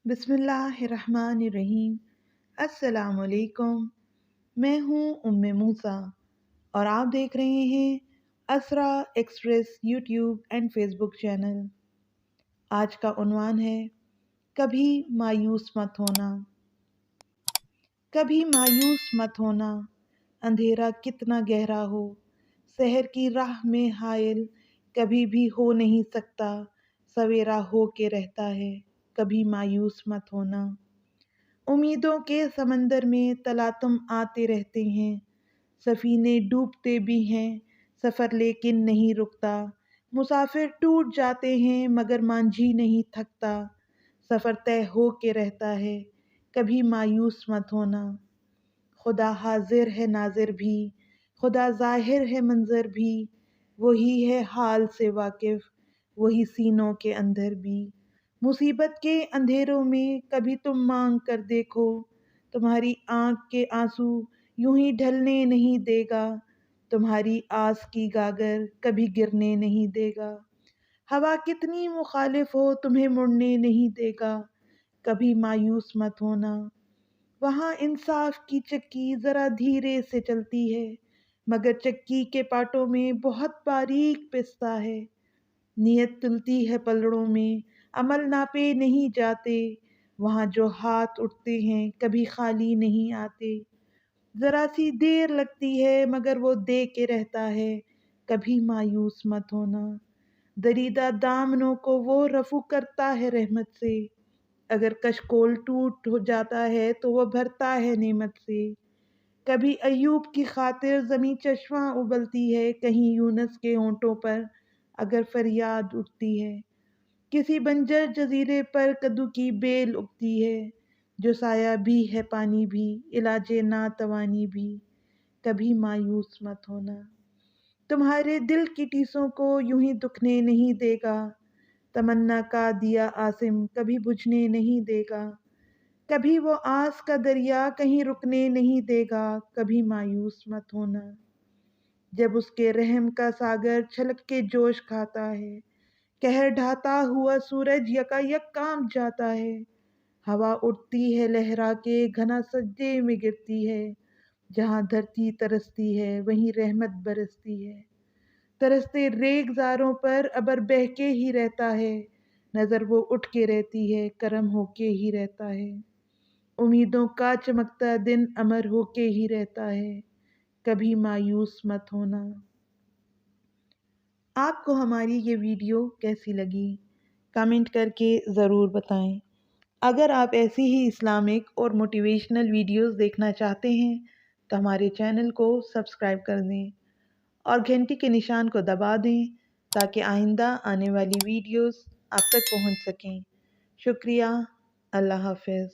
बिस्मिल्लाहिर्रहमानिर्रहीम। अस्सलाम वालेकुम। मैं हूँ उम्मे मूसा और आप देख रहे हैं Asra Express YouTube and Facebook channel. आज का उन्वान है कभी मायूस मत होना। कभी मायूस मत होना, अंधेरा कितना गहरा हो, शहर की राह में हायल कभी भी हो नहीं सकता, सवेरा हो के रहता है। कभी मायूस मत होना। उम्मीदों के समंदर में तलातुम आते रहते हैं, सफीने डूबते भी हैं, सफ़र लेकिन नहीं रुकता। मुसाफिर टूट जाते हैं मगर मांझी नहीं थकता, सफ़र तय हो के रहता है। कभी मायूस मत होना। खुदा हाजिर है नाजिर भी, खुदा ज़ाहिर है मंजर भी, वही है हाल से वाकिफ़, वही सीनों के अंदर भी। मुसीबत के अंधेरों में कभी तुम मांग कर देखो, तुम्हारी आँख के आंसू यूं ही ढलने नहीं देगा, तुम्हारी आस की गागर कभी गिरने नहीं देगा। हवा कितनी मुखालिफ हो तुम्हें मुड़ने नहीं देगा, कभी मायूस मत होना। वहाँ इंसाफ की चक्की जरा धीरे से चलती है, मगर चक्की के पाटों में बहुत बारीक पिसता है। नियत तुलती है पलड़ों में, अमल नापे नहीं जाते, वहाँ जो हाथ उठते हैं कभी खाली नहीं आते। जरा सी देर लगती है मगर वो दे के रहता है, कभी मायूस मत होना। दरीदा दामनों को वो रफू करता है रहमत से, अगर कशकोल टूट हो जाता है तो वह भरता है नेमत से। कभी अयूब की खातिर ज़मीं चश्मा उबलती है, कहीं यूनस के होंठों पर अगर फरियाद उठती है। किसी बंजर जजीरे पर कद्दू की बेल उगती है, जो साया भी है पानी भी, इलाजे नातवानी भी। कभी मायूस मत होना। तुम्हारे दिल की टीसों को यूं ही दुखने नहीं देगा, तमन्ना का दिया आसिम कभी बुझने नहीं देगा। कभी वो आस का दरिया कहीं रुकने नहीं देगा, कभी मायूस मत होना। जब उसके रहम का सागर छलक के जोश खाता है, कहर ढाता हुआ सूरज यकायक कांप जाता है। हवा उठती है लहरा के घना सज्जे में गिरती है, जहाँ धरती तरसती है वहीं रहमत बरसती है। तरसते रेगजारों पर अबर बह के ही रहता है, नजर वो उठ के रहती है करम होके ही रहता है। उम्मीदों का चमकता दिन अमर होके ही रहता है, कभी मायूस मत होना। आपको हमारी ये वीडियो कैसी लगी कमेंट करके ज़रूर बताएं। अगर आप ऐसी ही इस्लामिक और मोटिवेशनल वीडियोस देखना चाहते हैं तो हमारे चैनल को सब्सक्राइब कर दें और घंटी के निशान को दबा दें ताकि आइंदा आने वाली वीडियोस आप तक पहुंच सकें। शुक्रिया। अल्लाह हाफ़िज़।